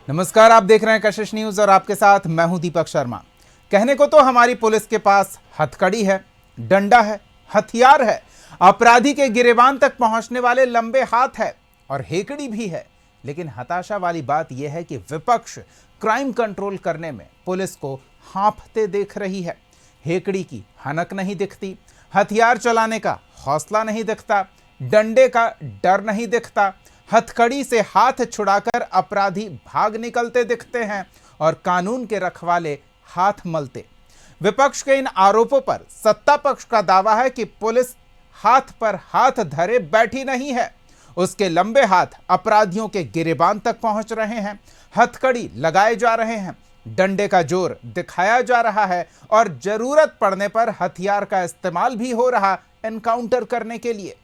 नमस्कार, आप देख रहे हैं कशिश न्यूज और आपके साथ मैं हूं दीपक शर्मा। कहने को तो हमारी पुलिस के पास हथकड़ी है, डंडा है, हथियार है, अपराधी के गिरेबान तक पहुंचने वाले लंबे हाथ है और हेकड़ी भी है। लेकिन हताशा वाली बात यह है कि विपक्ष क्राइम कंट्रोल करने में पुलिस को हांफते देख रही है। हेकड़ी की हनक नहीं दिखती, हथियार चलाने का हौसला नहीं दिखता, डंडे का डर नहीं दिखता, हथकड़ी से हाथ छुड़ाकर अपराधी भाग निकलते दिखते हैं और कानून के रखवाले हाथ मलते। विपक्ष के इन आरोपों पर सत्ता पक्ष का दावा है कि पुलिस हाथ पर हाथ धरे बैठी नहीं है, उसके लंबे हाथ अपराधियों के गिरेबान तक पहुंच रहे हैं, हथकड़ी लगाए जा रहे हैं, डंडे का जोर दिखाया जा रहा है और जरूरत पड़ने पर हथियार का इस्तेमाल भी हो रहा एनकाउंटर करने के लिए।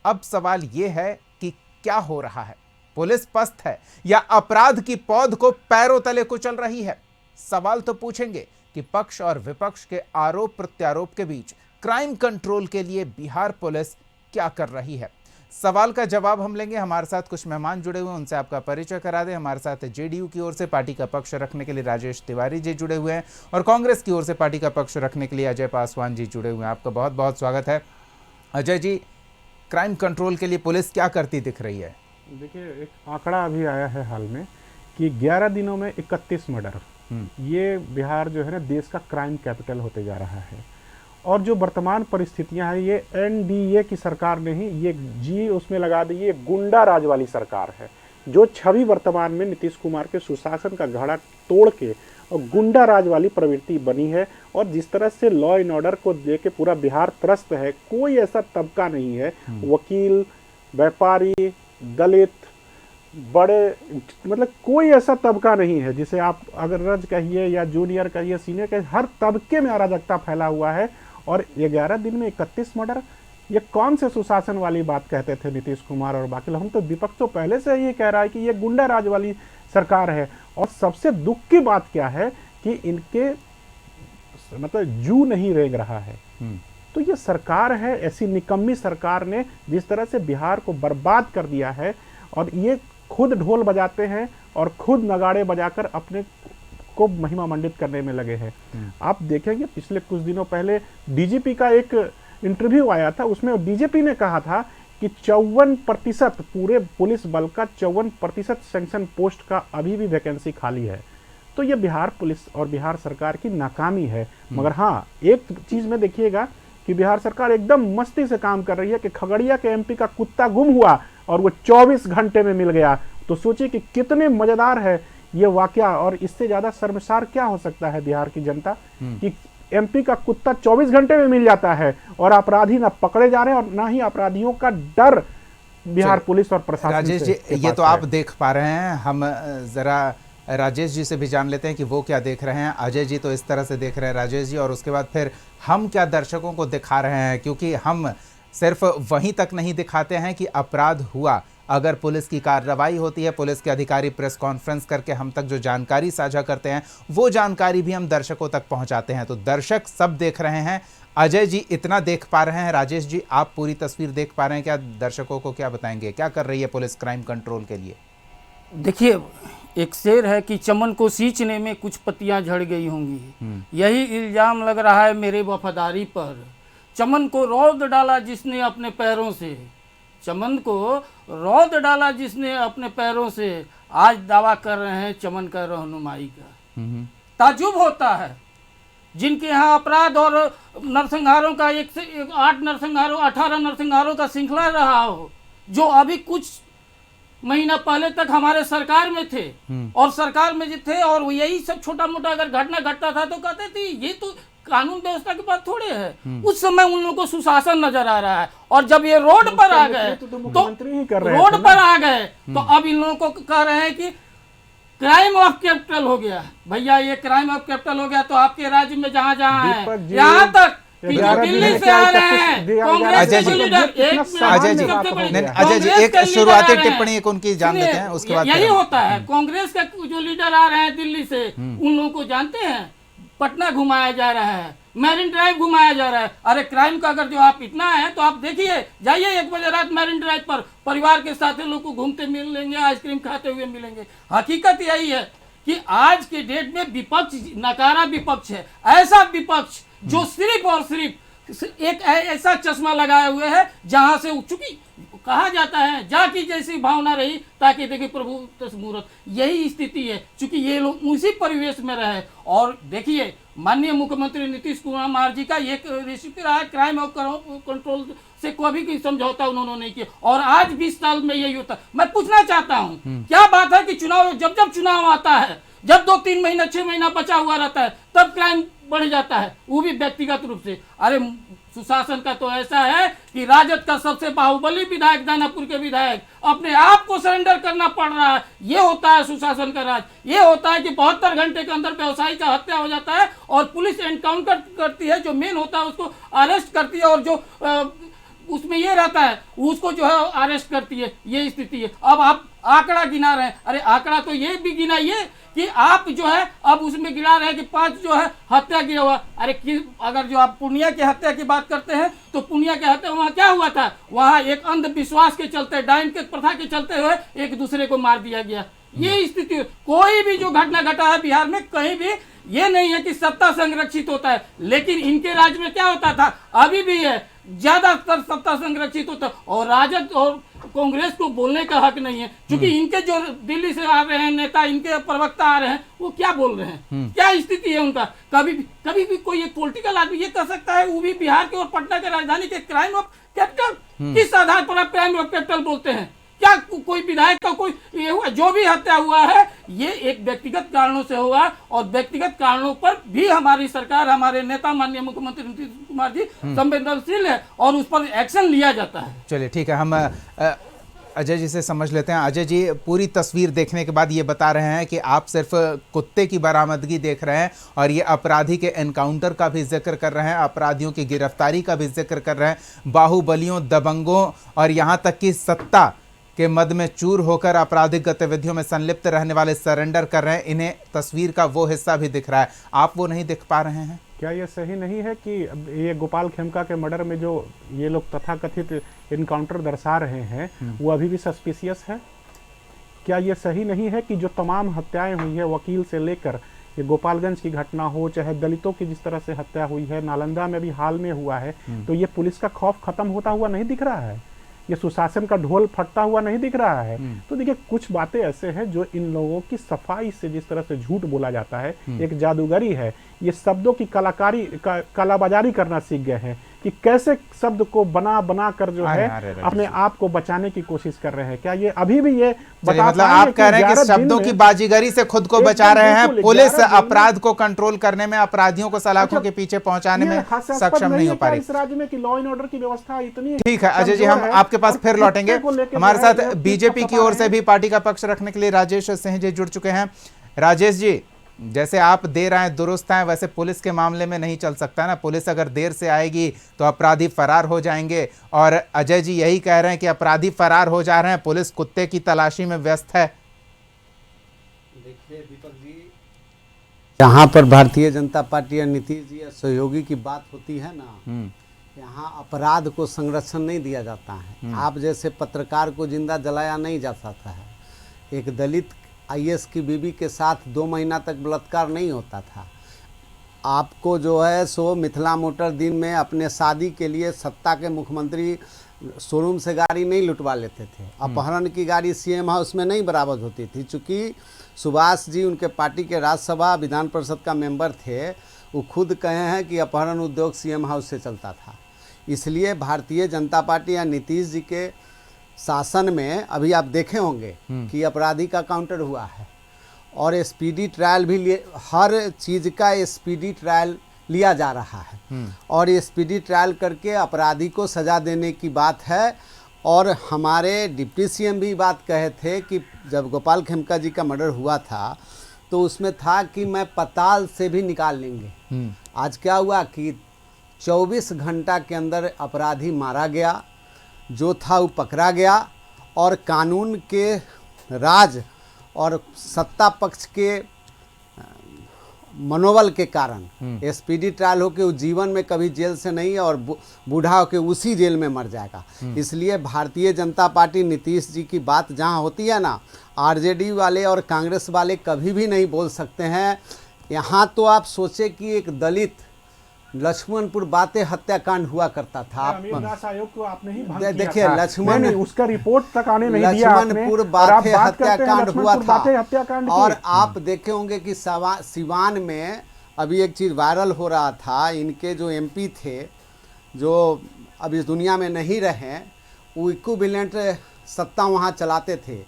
अब सवाल यह है कि क्या हो रहा है? पुलिस पस्त है या अपराध की पौध को पैरों तले कुचल रही है? सवाल तो पूछेंगे कि पक्ष और विपक्ष के आरोप प्रत्यारोप के बीच क्राइम कंट्रोल के लिए बिहार पुलिस क्या कर रही है। सवाल का जवाब हम लेंगे। हमारे साथ कुछ मेहमान जुड़े हुए हैं, उनसे आपका परिचय करा दें। हमारे साथ जेडीयू की ओर से पार्टी का पक्ष रखने के लिए राजेश तिवारी जी जुड़े हुए हैं और कांग्रेस की ओर से पार्टी का पक्ष रखने के लिए अजय पासवान जी जुड़े हुए हैं। आपका बहुत बहुत स्वागत है। अजय जी, क्राइम कंट्रोल के लिए पुलिस क्या करती दिख रही है? देखिए, एक आंकड़ा अभी आया है हाल में कि 11 दिनों में 31 मर्डर। ये बिहार जो है ना देश का क्राइम कैपिटल होते जा रहा है। और जो वर्तमान परिस्थितियां हैं, ये एनडीए की सरकार ने ही ये जी उसमें लगा दी, ये गुंडा राज वाली सरकार है जो छवि वर्तमान में नीतीश कुमार के सुशासन का घड़ा तोड़ के और गुंडा राज वाली प्रवृत्ति बनी है। और जिस तरह से लॉ एंड ऑर्डर को लेके पूरा बिहार त्रस्त है, कोई ऐसा तबका नहीं है, वकील, व्यापारी, दलित, बड़े, मतलब कोई ऐसा तबका नहीं है जिसे आप अग्रज कहिए या जूनियर कहिए, सीनियर कहिए, हर तबके में अराजकता फैला हुआ है। और 11 दिन में 31 मर्डर, ये कौन से सुशासन वाली बात कहते थे नीतीश कुमार और बाकी लोग? हम तो विपक्ष तो पहले से ये कह रहा है कि ये गुंडा राज वाली सरकार है। और सबसे दुख की बात क्या है कि इनके मतलब जू नहीं रेंग रहा है। तो ये सरकार है, ऐसी निकम्मी सरकार ने जिस तरह से बिहार को बर्बाद कर दिया है, और ये खुद ढोल बजाते हैं और खुद नगाड़े बजाकर अपने को महिमा मंडित करने में लगे हैं। आप देखेंगे पिछले कुछ दिनों पहले डीजीपी का एक इंटरव्यू आया था, उसमें डीजीपी ने कहा था कि 54% पूरे पुलिस बल का 54% सैंक्शन पोस्ट का अभी भी वैकेंसी खाली है। तो ये बिहार पुलिस और बिहार सरकार की नाकामी है। मगर हाँ, एक चीज में देखिएगा कि बिहार सरकार एकदम मस्ती से काम कर रही है कि खगड़िया के एमपी का कुत्ता गुम हुआ और वो 24 घंटे में मिल गया। तो सोचिए कि कितने मजेदार है ये वाकया, और इससे ज्यादा शर्मसार क्या हो सकता है बिहार की जनता कि एमपी का कुत्ता 24 घंटे में मिल जाता है और अपराधी ना पकड़े जा रहे हैं और ना ही अपराधियों का डर बिहार पुलिस और प्रशासन। राजेश जी, ये तो आप देख पा रहे हैं, हम जरा राजेश जी से भी जान लेते हैं कि वो क्या देख रहे हैं। अजय जी तो इस तरह से देख रहे हैं राजेश जी, और उसके बाद फिर हम क्या दर्शकों को दिखा रहे हैं, क्योंकि हम सिर्फ वहीं तक नहीं दिखाते हैं कि अपराध हुआ। अगर पुलिस की कार्रवाई होती है, पुलिस के अधिकारी प्रेस कॉन्फ्रेंस करके हम तक जो जानकारी साझा करते हैं, वो जानकारी भी हम दर्शकों तक पहुंचाते हैं। तो दर्शक सब देख रहे हैं। अजय जी इतना देख पा रहे हैं, राजेश जी आप पूरी तस्वीर देख पा रहे हैं क्या? दर्शकों को क्या बताएंगे, क्या कर रही है पुलिस क्राइम कंट्रोल के लिए? देखिए, एक शेर है कि चमन को सींचने में कुछ पत्तियां झड़ गई होंगी, यही इल्जाम लग रहा है मेरे वफादारी पर। चमन को रौद डाला जिसने अपने पैरों से, चमन को रौद डाला जिसने अपने पैरों से, आज दावा कर रहे हैं चमन का रहनुमाई का। ताजुब होता है जिनके यहाँ अपराध और नरसंहारों का 1 से 8 नरसंहारों 18 नरसंहारों का श्रृंखला रहा हो, जो अभी कुछ महीना पहले तक हमारे सरकार में थे और सरकार में जो थे, और यही सब छोटा मोटा अगर घटना घटता था तो कहते थे ये तो कानून व्यवस्था की बात थोड़े है। उस समय उन लोगों को सुशासन नजर आ रहा है, और जब ये रोड पर आ गए तो रोड पर आ गए तो अब इन लोगों को कह रहे हैं कि क्राइम ऑफ कैपिटल हो गया। भैया, ये क्राइम ऑफ कैपिटल हो गया तो आपके राज्य में जहां जहां है, यहाँ तक कि जो दिल्ली से आ रहे हैं अजय जी एक शुरुआती टिप्पणी एक उनकी जान लेते हैं, उसके बाद यही होता है। कांग्रेस का जो लीडर आ रहे हैं दिल्ली से, उन लोगों को जानते हैं पटना घुमाया जा रहा है, मैरिन ड्राइव घुमाया जा रहा है। अरे क्राइम का अगर जो आप इतना है तो आप देखिए, जाइए 1 बजे रात मैरिन ड्राइव पर, परिवार के साथ लोग को घूमते मिलेंगे, आइसक्रीम खाते हुए मिलेंगे। हकीकत यही है कि आज के डेट में विपक्ष नकारा विपक्ष है, ऐसा विपक्ष जो सिर्फ और सिर्फ एक ऐसा चश्मा लगाए हुए है जहां से चूंकि कहा जाता है जाकी जैसी भावना रही ताकि देखिए प्रभु तस्मूरत, यही स्थिति है। चूंकि ये लोग उसी परिवेश में रहे। और देखिए माननीय मुख्यमंत्री नीतीश कुमार जी का एक रेसिपी रहा है, क्राइम और कंट्रोल से कभी कोई समझौता उन्होंने नहीं किया, और आज 20 साल में यही होता। मैं पूछना चाहता हूँ, क्या बात है कि चुनाव जब चुनाव आता है, जब 2-3 महीना 6 महीना बचा हुआ रहता है, तब क्राइम बढ़ जाता है, वो भी व्यक्तिगत रूप से। अरे सुशासन का तो ऐसा है कि राजद का सबसे बाहुबली विधायक, दानापुर के विधायक, अपने आप को सरेंडर करना पड़ रहा है। ये होता है सुशासन का राज। ये होता है कि 72 घंटे के अंदर व्यवसायी का हत्या हो जाता है और पुलिस एनकाउंटर करती है, जो मेन होता है उसको अरेस्ट करती है, और जो उसमें ये रहता है उसको जो है अरेस्ट करती है। ये स्थिति है। अब आप आंकड़ा गिना रहे हैं, अरे आंकड़ा तो ये भी गिनाइए कि आप जो है अब उसमें गिना रहे हैं कि 5 जो है हत्या किया हुआ। अरे अगर जो आप पूर्णिया की हत्या की बात करते हैं तो पूर्णिया की हत्या वहाँ क्या हुआ था, वहाँ एक अंधविश्वास के चलते, डायन के प्रथा के चलते हुए एक दूसरे को मार दिया गया। ये स्थिति, कोई भी जो घटना घटा है बिहार में, कहीं भी ये नहीं है कि सत्ता संरक्षित होता है, लेकिन इनके राज्य में क्या होता था, अभी भी है, ज्यादातर सत्ता संरक्षित होता है। और राजद और कांग्रेस को बोलने का हक नहीं है, क्योंकि इनके जो दिल्ली से आ रहे हैं नेता, इनके प्रवक्ता आ रहे हैं, वो क्या बोल रहे हैं, क्या स्थिति है उनका। कभी भी कोई एक पॉलिटिकल आदमी ये कह सकता है, वो भी बिहार के और पटना के राजधानी के क्राइम ऑफ कैपिटल, किस आधार पर आप क्राइम ऑफ कैपिटल बोलते हैं। क्या कोई विधायक का कोई ये हुआ, जो भी हत्या हुआ है ये एक व्यक्तिगत कारणों से हुआ, और व्यक्तिगत कारणों पर भी हमारी सरकार, हमारे नेता माननीय मुख्यमंत्री नीतीश कुमार जी संवेदनशील है और उस पर एक्शन लिया जाता है। चलिए ठीक है, हम अजय जी से समझ लेते हैं। अजय जी, पूरी तस्वीर देखने के बाद ये बता रहे हैं कि आप सिर्फ कुत्ते की बरामदगी देख रहे हैं और ये अपराधी के एनकाउंटर का भी जिक्र कर रहे हैं, अपराधियों की गिरफ्तारी का भी जिक्र कर रहे हैं, बाहुबलियों, दबंगों और यहाँ तक कि सत्ता के मद में चूर होकर आपराधिक गतिविधियों में संलिप्त रहने वाले सरेंडर कर रहे हैं। इन्हें तस्वीर का वो हिस्सा भी दिख रहा है, आप वो नहीं दिख पा रहे हैं। क्या ये सही नहीं है कि ये गोपाल खेमका के मर्डर में जो ये लोग तथाकथित इनकाउंटर दर्शा रहे हैं वो अभी भी सस्पिशियस है? क्या ये सही नहीं है कि जो तमाम हत्याएं हुई है, वकील से लेकर ये गोपालगंज की घटना हो, चाहे दलितों की जिस तरह से हत्या हुई है, नालंदा में भी हाल में हुआ है, तो ये पुलिस का खौफ खत्म होता हुआ नहीं दिख रहा है, ये सुशासन का ढोल फटता हुआ नहीं दिख रहा है। तो देखिए, कुछ बातें ऐसे हैं जो इन लोगों की सफाई से, जिस तरह से झूठ बोला जाता है, एक जादूगरी है, ये शब्दों की कालाबाजारी करना सीख गए हैं कि कैसे शब्द को बना कर जो है अपने आप को बचाने की कोशिश कर रहे हैं। क्या ये अभी भी ये मतलब आप कह रहे हैं कि शब्दों की बाजीगरी से खुद को बचा रहे हैं, पुलिस अपराध को कंट्रोल करने में, अपराधियों को सलाखों के पीछे पहुंचाने में सक्षम नहीं हो पा रही इस राज्य में कि लॉ एंड ऑर्डर की व्यवस्था इतनी। ठीक है अजय जी, हम आपके पास फिर लौटेंगे। हमारे साथ बीजेपी की ओर से भी पार्टी का पक्ष रखने के लिए राजेश सिंह जी जुड़ चुके हैं। राजेश जी, जैसे आप दे रहे हैं दुरुस्त हैं, वैसे पुलिस के मामले में नहीं चल सकता ना। पुलिस अगर देर से आएगी तो अपराधी फरार हो जाएंगे, और अजय जी यही कह रहे हैं कि अपराधी फरार हो जा रहे हैं, पुलिस कुत्ते की तलाशी में व्यस्त है। देखिए दीपक जी, यहाँ पर भारतीय जनता पार्टी और नीतीश जी या सहयोगी की बात होती है ना, यहाँ अपराध को संरक्षण नहीं दिया जाता है। आप जैसे पत्रकार को जिंदा जलाया नहीं जा सकता है। एक दलित आईएएस की बीवी के साथ 2 महीना तक बलात्कार नहीं होता था। आपको जो है सो मिथिला मोटर दिन में अपने शादी के लिए सत्ता के मुख्यमंत्री शोरूम से गाड़ी नहीं लुटवा लेते थे। अपहरण की गाड़ी सीएम हाउस में नहीं बरामद होती थी। चूँकि सुभाष जी उनके पार्टी के राज्यसभा विधान परिषद का मेंबर थे, वो खुद कहे हैं कि अपहरण उद्योग सीएम हाउस से चलता था। इसलिए भारतीय जनता पार्टी या नीतीश जी के शासन में अभी आप देखे होंगे कि अपराधी का काउंटर हुआ है, और स्पीडी ट्रायल भी हर चीज़ का स्पीडी ट्रायल लिया जा रहा है, और ये स्पीडी ट्रायल करके अपराधी को सज़ा देने की बात है। और हमारे डिप्टी सीएम भी बात कहे थे कि जब गोपाल खेमका जी का मर्डर हुआ था तो उसमें था कि मैं पताल से भी निकाल लेंगे। आज क्या हुआ कि 24 घंटा के अंदर अपराधी मारा गया, जो था वो पकड़ा गया, और कानून के राज और सत्ता पक्ष के मनोबल के कारण स्पीडी ट्रायल हो के वो जीवन में कभी जेल से नहीं और बूढ़ा हो के उसी जेल में मर जाएगा। इसलिए भारतीय जनता पार्टी नीतीश जी की बात जहाँ होती है ना, आरजेडी वाले और कांग्रेस वाले कभी भी नहीं बोल सकते हैं। यहाँ तो आप सोचे कि एक दलित लक्ष्मणपुर बातें हत्याकांड हुआ करता था। अमीरदास आयोग को आपने ही भंग देखिए, किया था। लक्ष्मण नहीं, उसका रिपोर्ट तक आने नहीं दिया आपने। लक्ष्मणपुर और आप बातें बात करते हैं हत्याकांड हुआ लक्ष्मणपुर बातें था। हत्याकांड और की। आप देखे होंगे कि सिवान में अभी एक चीज़ वायरल हो रहा था, इनके जो एमपी थे जो अब इस दुनिया में नहीं रहे, वो इक्विवेलेंट सत्ता वहाँ चलाते थे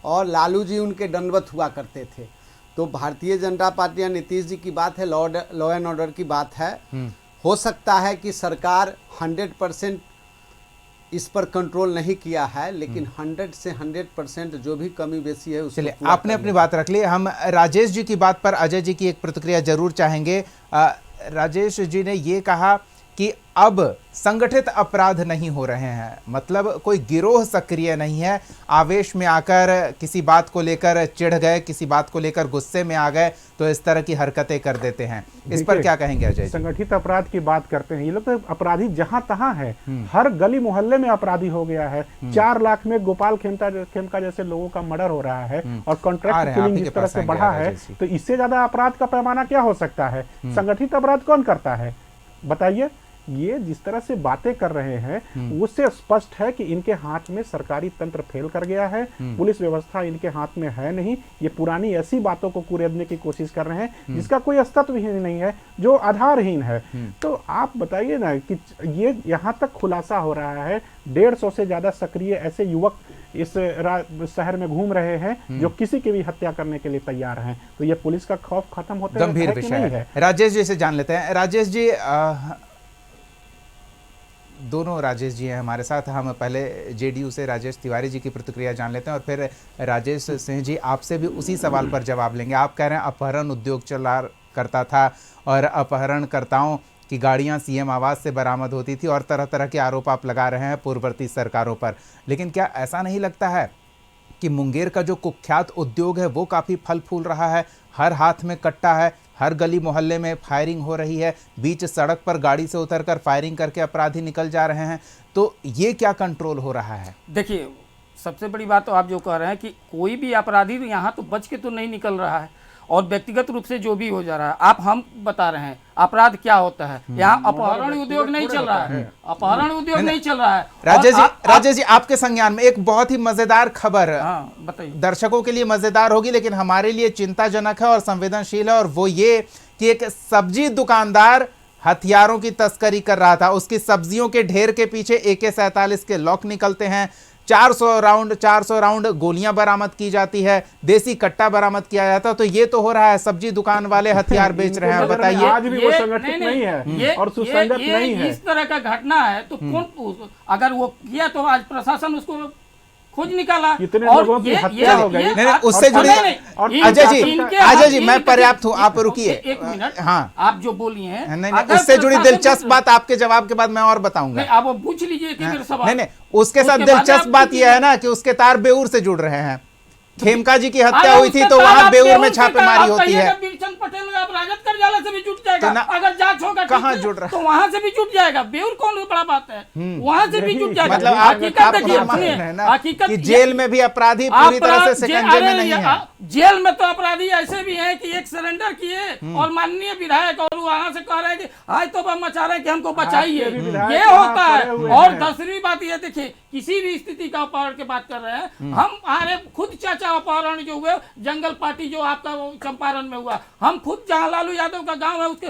और लालू जी उनके दंडवत हुआ करते थे। तो भारतीय जनता पार्टी या नीतीश जी की बात है, लॉ एंड ऑर्डर की बात है। हो सकता है कि सरकार 100% इस पर कंट्रोल नहीं किया है, लेकिन 100 से 100% जो भी कमी बेसी है उसको चलिए, पूरा आपने कर अपनी लिया। बात रख ली। हम राजेश जी की बात पर अजय जी की एक प्रतिक्रिया जरूर चाहेंगे। राजेश जी ने ये कहा कि अब संगठित अपराध नहीं हो रहे हैं, मतलब कोई गिरोह सक्रिय नहीं है, आवेश में आकर किसी बात को लेकर चिढ़ गए, किसी बात को लेकर गुस्से में आ गए तो इस तरह की हरकतें कर देते हैं। इस पर क्या कहेंगे अजय जी? संगठित अपराध की बात करते हैं, ये लोग तो अपराधी जहां तहां है, हर गली मोहल्ले में अपराधी हो गया है। 4 लाख में गोपाल खेमका जैसे लोगों का मर्डर हो रहा है और कॉन्ट्रैक्ट किलिंग जिस तरह से बढ़ा है, तो इससे ज्यादा अपराध का पैमाना क्या हो सकता है? संगठित अपराध कौन करता है बताइए? ये जिस तरह से बातें कर रहे हैं उससे स्पष्ट है कि इनके हाथ में सरकारी तंत्र फेल कर गया है, पुलिस व्यवस्था इनके हाथ में है नहीं। ये पुरानी ऐसी बातों को कुरेदने की कोशिश कर रहे हैं जिसका कोई अस्तित्व ही नहीं है, जो आधारहीन है। तो आप बताइए ना कि ये यहाँ तक खुलासा हो रहा है, 150 से ज्यादा सक्रिय ऐसे युवक इस शहर में घूम रहे हैं जो किसी की भी हत्या करने के लिए तैयार हैं। तो ये पुलिस का खौफ खत्म होते गंभीर विषय है। राजेश जी से जान लेते हैं। राजेश जी, दोनों राजेश जी हैं हमारे साथ। हम पहले जेडीयू से राजेश तिवारी जी की प्रतिक्रिया जान लेते हैं और फिर राजेश सिंह जी आपसे भी उसी सवाल पर जवाब लेंगे। आप कह रहे हैं अपहरण उद्योग चला करता था और अपहरणकर्ताओं की गाड़ियां सीएम आवास से बरामद होती थी और तरह तरह के आरोप आप लगा रहे हैं पूर्ववर्ती सरकारों पर, लेकिन क्या ऐसा नहीं लगता है कि मुंगेर का जो कुख्यात उद्योग है वो काफ़ी फल फूल रहा है? हर हाथ में कट्टा है, हर गली मोहल्ले में फायरिंग हो रही है, बीच सड़क पर गाड़ी से उतरकर फायरिंग करके अपराधी निकल जा रहे हैं, तो ये क्या कंट्रोल हो रहा है? देखिए, सबसे बड़ी बात तो आप जो कह रहे हैं कि कोई भी अपराधी यहाँ तो बच के तो नहीं निकल रहा है, और व्यक्तिगत रूप से जो भी हो जा रहा है, हम बता रहे हैं अपराध क्या होता है। यहाँ अपहरण उद्योग नहीं चल रहा है, अपहरण उद्योग नहीं चल रहा है। राजेश जी आपके संज्ञान में एक बहुत ही मजेदार खबर, बताइए, दर्शकों के लिए मजेदार होगी लेकिन हमारे लिए चिंताजनक है और संवेदनशील है, और वो ये कि एक सब्जी दुकानदार हथियारों की तस्करी कर रहा था। उसकी सब्जियों के ढेर के पीछे AK-47 के लॉक निकलते हैं, 400 राउंड गोलियां बरामद की जाती है, देसी कट्टा बरामद किया जाता है। तो ये तो हो रहा है, सब्जी दुकान वाले हथियार बेच रहे हैं। बताइए, आज भी वो संगठित नहीं है और सुसंगत नहीं है। इस तरह का घटना है तो कौन, अगर वो किया तो आज प्रशासन उसको खोज निकाला। इतने लोगों की हत्या हो गई। नहीं, उससे जुड़ी अजय जी मैं पर्याप्त हूँ, आप रुकिए एक मिनट। हाँ, आप जो बोली हैं, नहीं, उससे जुड़ी दिलचस्प बात आपके जवाब के बाद मैं और बताऊंगा। आप पूछ लीजिए कि मेरे सवाल। नहीं, उसके साथ दिलचस्प बात यह है ना कि उसके तार बेऊर से जुड़ रहे हैं। खेमका जी की हत्या हुई थी तो वहां बेऊर में छापेमारी होती है। बीरचंद पटेल आप राजद करजाला से भी जुट जाएगा, अगर जांच होगा कहाँ जुड़ रहा है? तो वहां से भी जुट जाएगा। बेऊर कौन बड़ा बात है, वहां से भी जुट जाएगा। मतलब हकीकत कि जेल में भी अपराधी पूरी तरह से शिकंजे में नहीं है। जेल में तो अपराधी ऐसे भी हैं कि एक सरेंडर किए और माननीय विधायक और वहां से कह रहे हैं कि आज तो बम मचा रहे हैं कि हमको बचाइए, ये होता है। और दूसरी बात ये देखिए, किसी भी स्थिति का अपहरण की बात कर रहे हैं हम, हमारे खुद चाचा अपहरण जो हुए जंगल पार्टी जो आपका चंपारण में हुआ, हम खुद जहां लालू यादव का गांव है उसके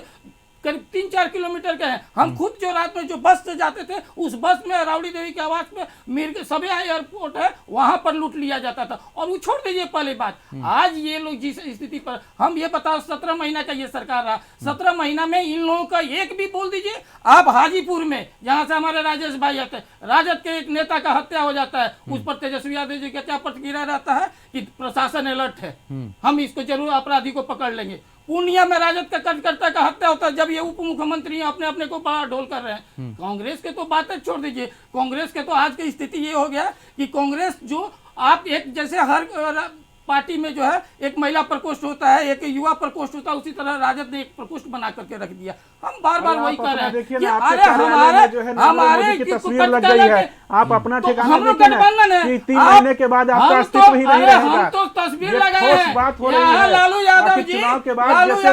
करीब 3-4 किलोमीटर के हैं, हम खुद जो रात में जो बस से जाते थे उस बस में रावड़ी देवी के आवास में मीर सभा एयरपोर्ट है वहां पर लूट लिया जाता था। और वो छोड़ दीजिए पहले बात, आज ये लोग जिस स्थिति पर, हम ये बताओ 17 महीना का ये सरकार रहा, 17 महीना में इन लोगों का एक भी बोल दीजिए। आप हाजीपुर में जहां से हमारे राजेश भाई आते हैं, राजद के एक नेता का हत्या हो जाता है, उस पर तेजस्वी यादव जी का क्या प्रतिक्रिया रहता है कि प्रशासन अलर्ट है, हम इसको जरूर अपराधी को पकड़ लेंगे। पूर्णिया में राजद का कार्यकर्ता का हत्या होता है जब ये उप मुख्यमंत्री अपने अपने को बड़ा ढोल कर रहे हैं। कांग्रेस के तो बातें छोड़ दीजिए, कांग्रेस के तो आज की स्थिति ये हो गया कि कांग्रेस जो आप एक जैसे हर पार्टी में जो है एक महिला प्रकोष्ठ होता है, एक युवा प्रकोष्ठ होता है, उसी तरह राजद ने एक प्रकोष्ठ बना करके रख दिया। हम बार बार वही कह रहे हैं कि अरे हमारे की तस्वीर लग गई है, आप अपना ठिकाना हम लोग गठबंधन है, 3 महीने के बाद आपका अस्तित्व ही नहीं रहेगा। हम तो तस्वीर लगाए हैं, बात हो रही है लालू यादव जी राजद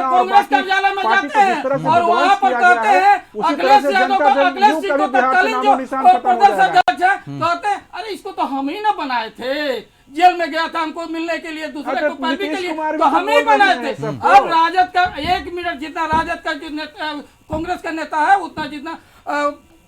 कांग्रेस कार्यालय में जाते हैं और वहाँ पर कहते हैं अखिलेश यादव को, अखिलेश जी को तत्कालीन जो प्रदेश अध्यक्ष है, कहते हैं अरे इसको तो हम ही ना बनाए थे, जेल में गया था हमको मिलने के लिए, दूसरे को पैरवी के लिए, तो हम ही बनाए थे। अब राजद का 1 मिनट जितना राजद का जो नेता कांग्रेस का नेता है उतना जितना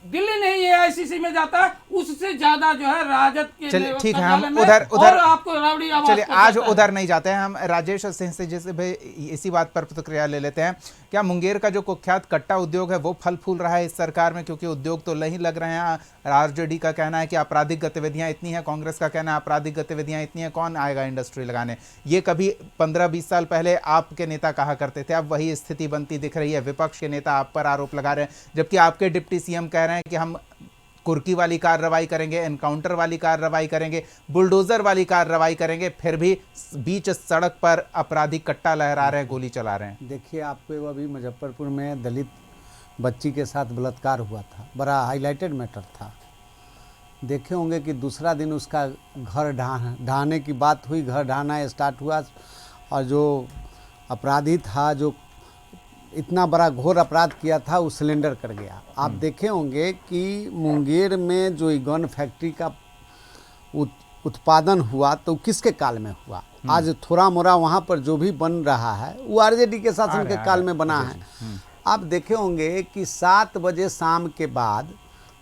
दिल्ली नहीं AICC में जाता है, उससे ज्यादा जो है राजद के चलिए ठीक है, हम उधर उधर आपको रावड़ी आवाज। चलिए आज उधर नहीं जाते हैं, हम राजेश सिंह से जैसे भाई इसी बात पर प्रतिक्रिया ले लेते हैं। क्या मुंगेर का जो कुख्यात कट्टा उद्योग है वो फल फूल रहा है इस सरकार में, क्योंकि उद्योग तो नहीं लग रहे हैं। RJD का कहना है कि आपराधिक गतिविधियां इतनी हैं, कांग्रेस का कहना है आपराधिक गतिविधियां इतनी हैं, कौन आएगा इंडस्ट्री लगाने। ये कभी 15-20 साल पहले आपके नेता कहा करते थे, अब वही स्थिति बनती दिख रही है। विपक्ष के नेता आप पर आरोप लगा रहे हैं, जबकि आपके डिप्टी CM कह रहे हैं कि हम कुर्की वाली कार्रवाई करेंगे, एनकाउंटर वाली कार्रवाई करेंगे, बुलडोजर वाली कार्रवाई करेंगे, फिर भी बीच सड़क पर आपराधिक कट्टा लहरा रहे हैं, गोली चला रहे हैं। देखिए, आपको अभी मुजफ्फरपुर में दलित बच्ची के साथ बलात्कार हुआ था, बड़ा हाईलाइटेड मैटर था। देखे होंगे कि दूसरा दिन उसका घर ढहाने की बात हुई, घर ढहाना स्टार्ट हुआ और जो अपराधी था, जो इतना बड़ा घोर अपराध किया था, वो सिलेंडर कर गया। आप देखे होंगे कि मुंगेर में जो गन फैक्ट्री का उत्पादन हुआ तो किसके काल में हुआ। आज थोड़ा मोड़ा वहाँ पर जो भी बन रहा है वो RJD के शासन के काल में बना है। आप देखे होंगे कि 7 बजे शाम के बाद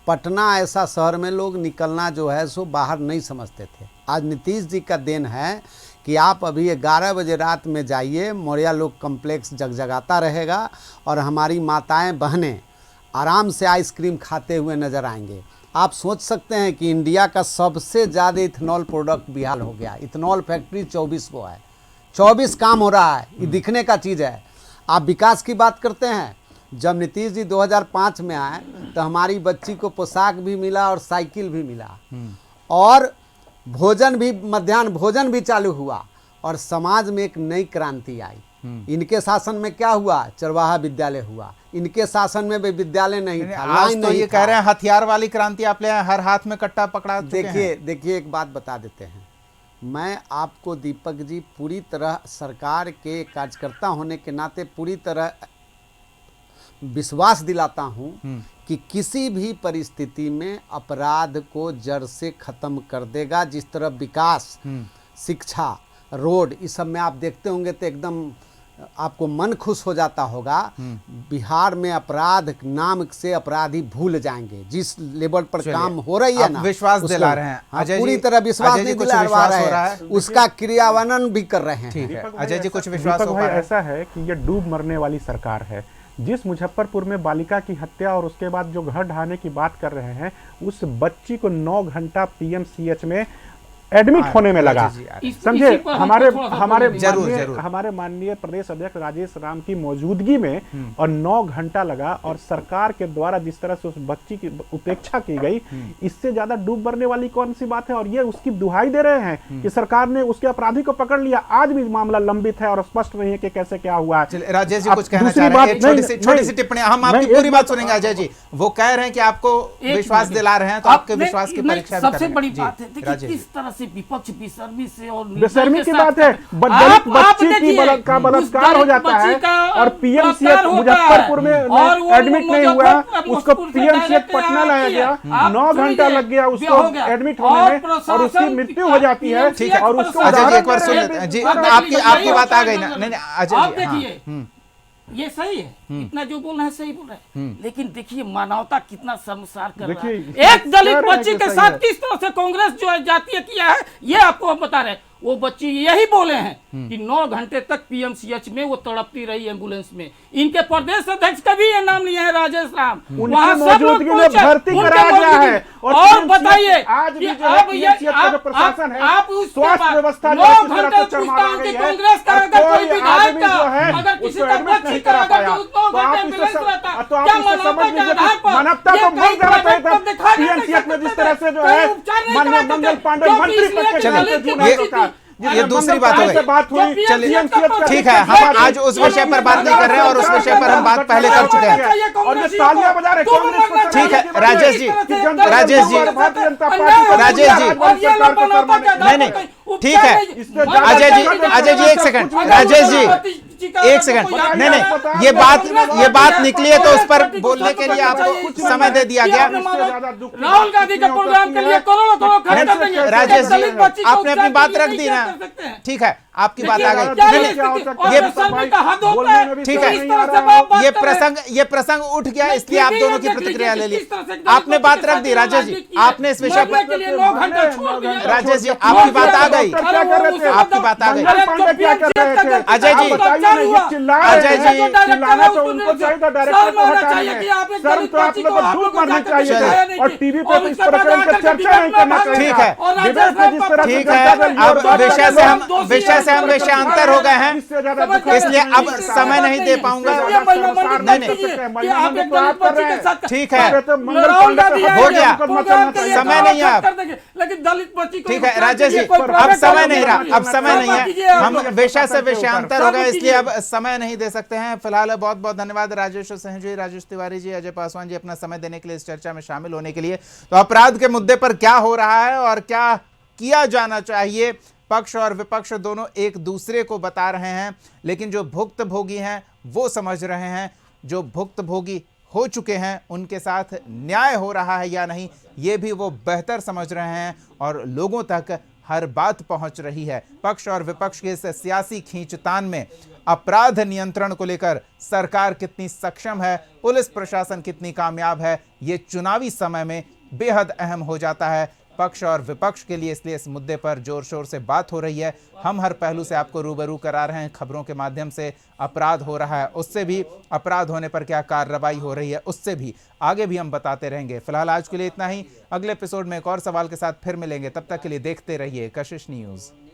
पटना ऐसा शहर में लोग निकलना जो है सो बाहर नहीं समझते थे। आज नीतीश जी का देन है कि आप अभी 11 बजे रात में जाइए, मौर्या लोग कम्प्लेक्स जगजगाता रहेगा और हमारी माताएं बहनें आराम से आइसक्रीम खाते हुए नज़र आएंगे। आप सोच सकते हैं कि इंडिया का सबसे ज़्यादा इथेनॉल प्रोडक्ट बिहार हो गया। इथेनॉल फैक्ट्री 24 को है, 24 काम हो रहा है, ये दिखने का चीज़ है। आप विकास की बात करते हैं, जब नीतीश जी 2005 में आए तो हमारी बच्ची को पोशाक भी मिला और साइकिल भी मिला और भोजन भी, मध्याह्न भोजन भी चालू हुआ और समाज में एक नई क्रांति आई। इनके शासन में क्या हुआ? चरवाहा विद्यालय हुआ। इनके शासन में भी विद्यालय नहीं था, आज तो ये कह रहे हैं हथियार वाली क्रांति आप ले आए, हर हाथ में कट्टा पकड़ा। देखिए एक बात बता देते हैं, मैं आपको दीपक जी पूरी तरह सरकार के कार्यकर्ता होने के नाते पूरी तरह विश्वास दिलाता हूं कि किसी भी परिस्थिति में अपराध को जड़ से खत्म कर देगा। जिस तरह विकास, शिक्षा, रोड, इस सब में आप देखते होंगे तो एकदम आपको मन खुश हो जाता होगा। बिहार में अपराध नाम से अपराधी भूल जाएंगे। जिस लेवल पर काम हो रही है ना, विश्वास दिला रहे हैं। हाँ, पूरी तरह विश्वास नहीं दिला रहा है, उसका क्रियान्वयन भी कर रहे हैं। ठीक है अजय जी, कुछ विश्वास भाई ऐसा है कि ये डूब मरने वाली सरकार है। जिस मुजफ्फरपुर में बालिका की हत्या और उसके बाद जो घर ढहाने की बात कर रहे हैं, उस बच्ची को 9 घंटा PMCH में एडमिट होने में लगा। समझे, हमारे माननीय प्रदेश अध्यक्ष राजेश राम की मौजूदगी में और 9 घंटा लगा और सरकार के द्वारा जिस तरह से उस बच्ची की उपेक्षा की गई, इससे ज्यादा डूब मरने वाली कौन सी बात है। और ये उसकी दुहाई दे रहे हैं कि सरकार ने उसके अपराधी को पकड़ लिया। आज भी मामला लंबित है और स्पष्ट नहीं है कि कैसे क्या हुआ। राजेश जी कुछ कहना चाह रहे हैं, छोटी सी टिप्पणी, हम आपकी पूरी बात सुनेंगे। अजय जी वो कह रहे हैं कि आपको विश्वास दिला रहे हैं, तो आपके विश्वास की परीक्षा सबसे बड़ी बात है किस तरह से विपक्ष बेशर्मी से और बेशर्मी की बात है। दलित बच्ची की का बलात्कार हो जाता है और PMCH मुजफ्फरपुर में एडमिट नहीं हुआ, उसको PMCH पटना लाया गया, 9 घंटा लग गया उसको एडमिट होने में और उसकी मृत्यु हो जाती है। ठीक है, और उसको अजय जी एक बार सुन लेते हैं जी, आपकी बात आ गई ना। नहीं अजय जी, ये सही है, इतना जो बोल रहे हैं सही बोल रहे हैं, लेकिन देखिए मानवता कितना शर्मसार कर रहा है। एक दलित बच्ची के साथ किस तरह से कांग्रेस जो है जातीय किया है, ये आपको हम बता रहे हैं। वो बच्ची यही बोले हैं कि 9 घंटे तक PMCH में वो तड़पती रही एम्बुलेंस में। इनके प्रदेश अध्यक्ष का भी ये नाम लिया है राजेश राम, वहाँ सब लोग भर्ती कराया गया है। और बताइए आज भी जो प्रशासन है, स्वास्थ्य व्यवस्था 9 घंटे पूछता हूँ कि कांग्रेस का अगर कोई विधायक का अगर किसी का बच्ची का अगर 9 लोगों का एम्बुलेंस रहता है, तो आप क्या इससे समझ मानवता के लीजिए आधार कि पर मानवता ये तो मर कहीं जाना चाहिए प्राइवेट था। दिखा नहीं पीएमसीएच में जिस तरह से जो कहीं है उपचार नहीं माननीय कराते मंगल थे, पांडे क्योंकि मंत्री इसलिए पद के कि चलते दलित की चुना बच्ची होता। थी। ये दूसरी बात हो गई। बात हुई चलिए, पीएमसीएच का ठीक है, हम आज उस विषय पर बात नहीं कर रहे हैं और उस विषय पर हम बात पहले कर चुके हैं। और ये तालियां बजा रहे कांग्रेस को ठीक है, चढ़ाने राजेश जी, की जनता राजेश जी, भारतीय जनता पार्टी को राजेश जी, सरकार को नहीं नहीं ठीक है, अजय जी एक सेकंड, राजेश जी एक सेकंड, नहीं नहीं ये बात निकली है तो उस पर बोलने के लिए आपको समय दे दिया गया। राहुल गांधी के प्रोग्राम के लिए करोड़ों खर्च कर देंगे। राजेश जी, दलित बच्ची को आपने अपनी उपचार बात के लिए रख दी नहीं ना, कर सकते हैं। ठीक है, आपकी बात आ गई। क्या नहीं ये नहीं स्थिति और बेशर्मी का हद होता है। ठीक है, इस तरह से बात ये प्रसंग उठ गया, इसलिए आप दोनों की प्रतिक्रिया ले ली। आपने बात रख दी राजेश जी, आपने इस विषय पर, राजेश जी आपकी बात आ गई, आपकी बात आ गई। अजय जी, अजय जी, और टीवी पे इस प्रकरण की चर्चा नहीं करना चाहिए। ठीक है, ठीक है, अब विषय से हम विषयांतर हो गए हैं, इसलिए अब समय नहीं दे पाऊंगा। नहीं नहीं ठीक है, हो गया, समय नहीं है अब। लेकिन दलित बच्ची ठीक है राजेश जी, अब समय नहीं रहा, अब समय नहीं है, हम विषय से विषयांतर हो गए, इसलिए अब समय नहीं दे सकते हैं। फिलहाल बहुत बहुत धन्यवाद राजेश सिंह जी, राजेश तिवारी जी, अजय पासवान जी अपना समय देने के लिए, इस चर्चा में शामिल होने के लिए। तो अपराध के मुद्दे पर क्या हो रहा है और क्या किया जाना चाहिए, पक्ष और विपक्ष दोनों एक दूसरे को बता रहे हैं, लेकिन जो भुक्तभोगी हैं वो समझ रहे हैं, जो भुक्तभोगी हो चुके हैं उनके साथ न्याय हो रहा है या नहीं, ये भी वो बेहतर समझ रहे हैं और लोगों तक हर बात पहुंच रही है। पक्ष और विपक्ष के इस सियासी खींचतान में अपराध नियंत्रण को लेकर सरकार कितनी सक्षम है, पुलिस प्रशासन कितनी कामयाब है, ये चुनावी समय में बेहद अहम हो जाता है पक्ष और विपक्ष के लिए। इसलिए इस मुद्दे पर जोर शोर से बात हो रही है। हम हर पहलू से आपको रूबरू करा रहे हैं, खबरों के माध्यम से अपराध हो रहा है उससे भी, अपराध होने पर क्या कार्रवाई हो रही है उससे भी, आगे भी हम बताते रहेंगे। फिलहाल आज के लिए इतना ही, अगले एपिसोड में एक और सवाल के साथ फिर मिलेंगे, तब तक के लिए देखते रहिए कशिश न्यूज़।